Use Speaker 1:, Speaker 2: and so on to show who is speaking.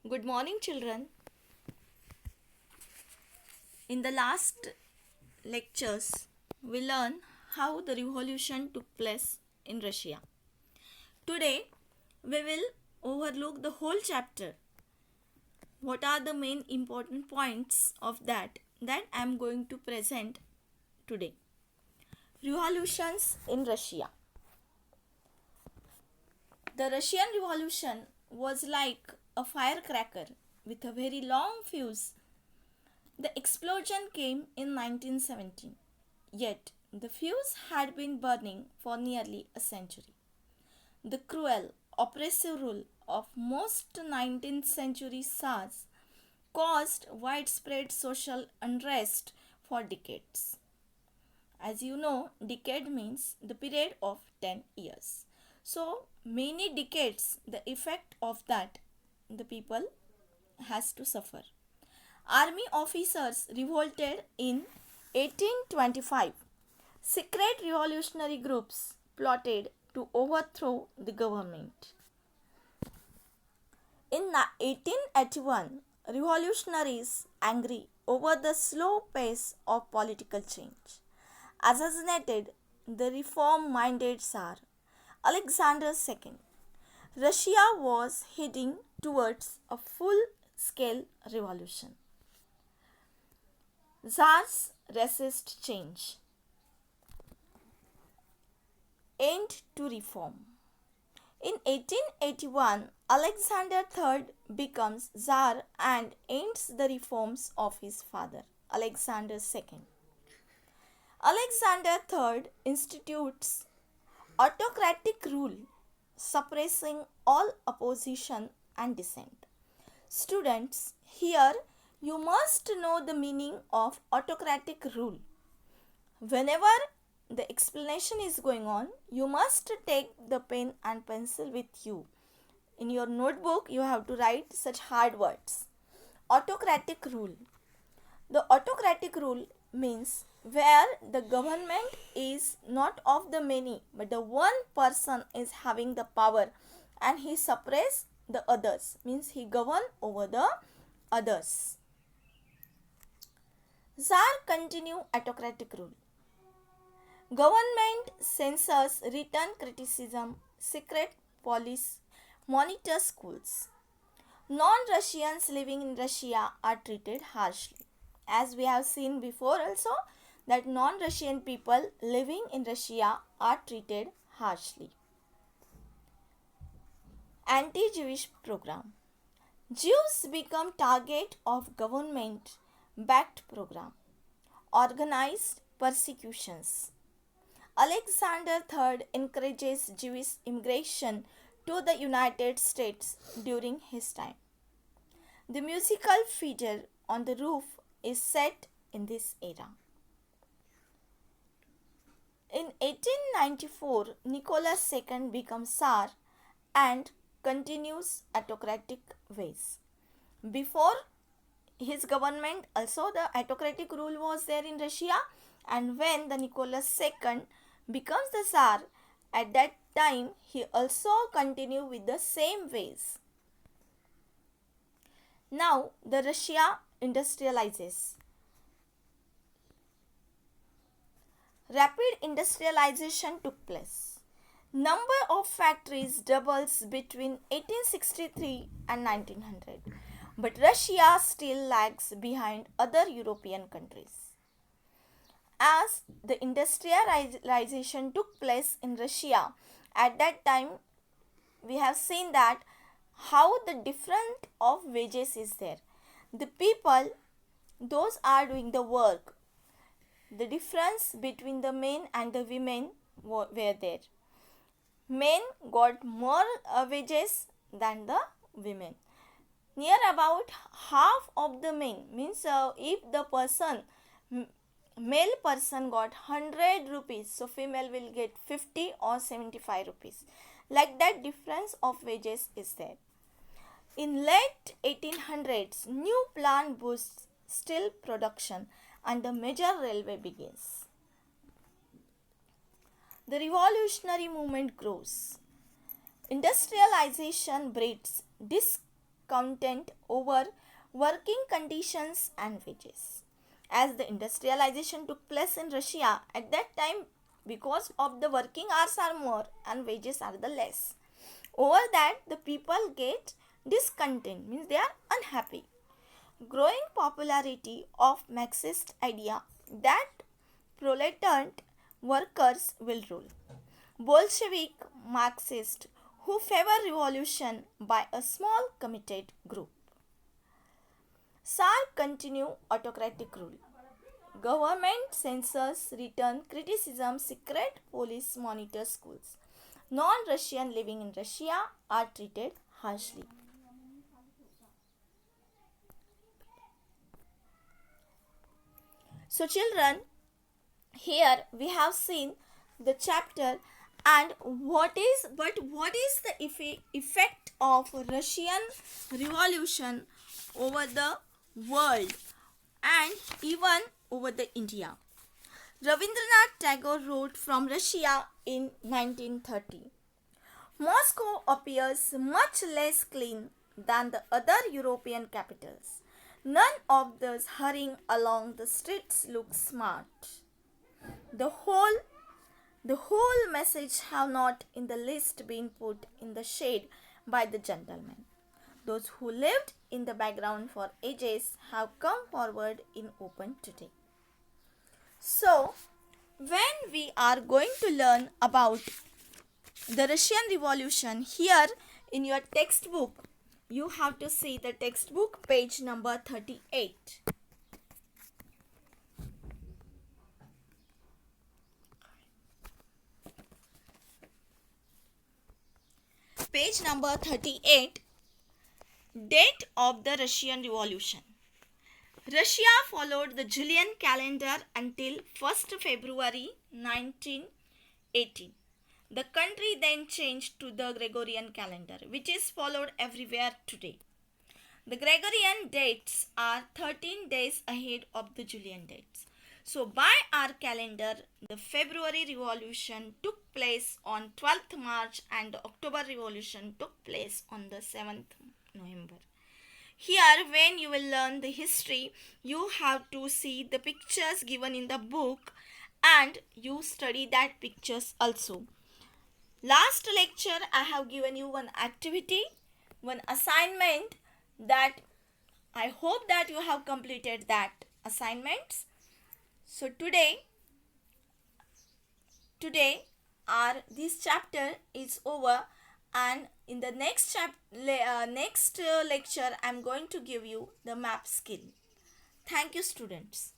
Speaker 1: Good morning, children. In the last lectures, we learned how the revolution took place in Russia. Today, we will overlook the whole chapter. What are the main important points of that I am going to present today? Revolutions in Russia. The Russian Revolution was like a firecracker with a very long fuse. The explosion came in 1917, yet the fuse had been burning for nearly a century. The cruel, oppressive rule of most 19th century Tsars caused widespread social unrest for decades. As you know, decade means the period of 10 years. So, many decades, the effect of that the people has to suffer. Army officers revolted in 1825. Secret revolutionary groups plotted to overthrow the government. In 1881, revolutionaries, angry over the slow pace of political change, assassinated the reform-minded Tsar Alexander II. Russia was heading towards a full-scale revolution. Tsars resist change. End to reform. In 1881, Alexander III becomes Tsar and ends the reforms of his father, Alexander II. Alexander III institutes autocratic rule, suppressing all opposition and dissent. Students, here you must know the meaning of autocratic rule. Whenever the explanation is going on, you must take the pen and pencil with you. In your notebook, you have to write such hard words. Autocratic rule. The autocratic rule means where the government is not of the many, but the one person is having the power and he suppress the others, means he govern over the others. Tsar continue autocratic rule. Government censors written criticism, secret police monitor schools. Non-Russians living in Russia are treated harshly. As we have seen before also, that non-Russian people living in Russia are treated harshly. Anti-Jewish program. Jews become target of government-backed program. Organized persecutions. Alexander III encourages Jewish immigration to the United States during his time. The musical figure on the roof is set in this era. In 1894, Nicholas II becomes Tsar and continues autocratic ways. Before his government, also the autocratic rule was there in Russia, and when the Nicholas II becomes the Tsar, at that time he also continued with the same ways. Now the Russia industrializes. Rapid industrialization took place. Number of factories doubles between 1863 and 1900, but Russia still lags behind other European countries. As the industrialization took place in Russia, at that time we have seen that how the difference of wages is there. The people, those are doing the work, the difference between the men and the women were there. Men got more wages than the women. Near about half of the men, means if the person, male person got 100 rupees, so female will get 50 or 75 rupees. Like that difference of wages is there. In late 1800s, new plant boosts steel production and the major railway begins. The revolutionary movement grows. Industrialization breeds content over working conditions and wages. As the industrialization took place in Russia at that time, because of the working hours are more and wages are the less. Over that, the people get discontent, means they are unhappy. Growing popularity of Marxist idea that proletariat workers will rule. Bolshevik Marxists who favor revolution by a small committed group. Tsar continue autocratic rule. Government censors, return criticism, secret police monitor schools. Non-Russian living in Russia are treated harshly. So children, here we have seen the chapter and what is the effect of Russian revolution over the world and even over the India. Rabindranath Tagore wrote from Russia in 1930. Moscow appears much less clean than the other European capitals. None of those hurrying along the streets look smart. The whole message have not in the least been put in the shade by the gentlemen. Those who lived in the background for ages have come forward in open today. So, when we are going to learn about the Russian Revolution, here in your textbook, you have to see the textbook page number 38. Page number 38, date of the Russian Revolution. Russia followed the Julian calendar until 1st February 1918. The country then changed to the Gregorian calendar, which is followed everywhere today. The Gregorian dates are 13 days ahead of the Julian dates. So by our calendar, the February Revolution took place on 12th March and the October Revolution took place on the 7th November. Here, when you will learn the history, you have to see the pictures given in the book and you study that pictures also. Last lecture, I have given you one activity, one assignment that I hope that you have completed that assignments. So today this chapter is over. And in the next lecture, I am going to give you the map skill. Thank you, students.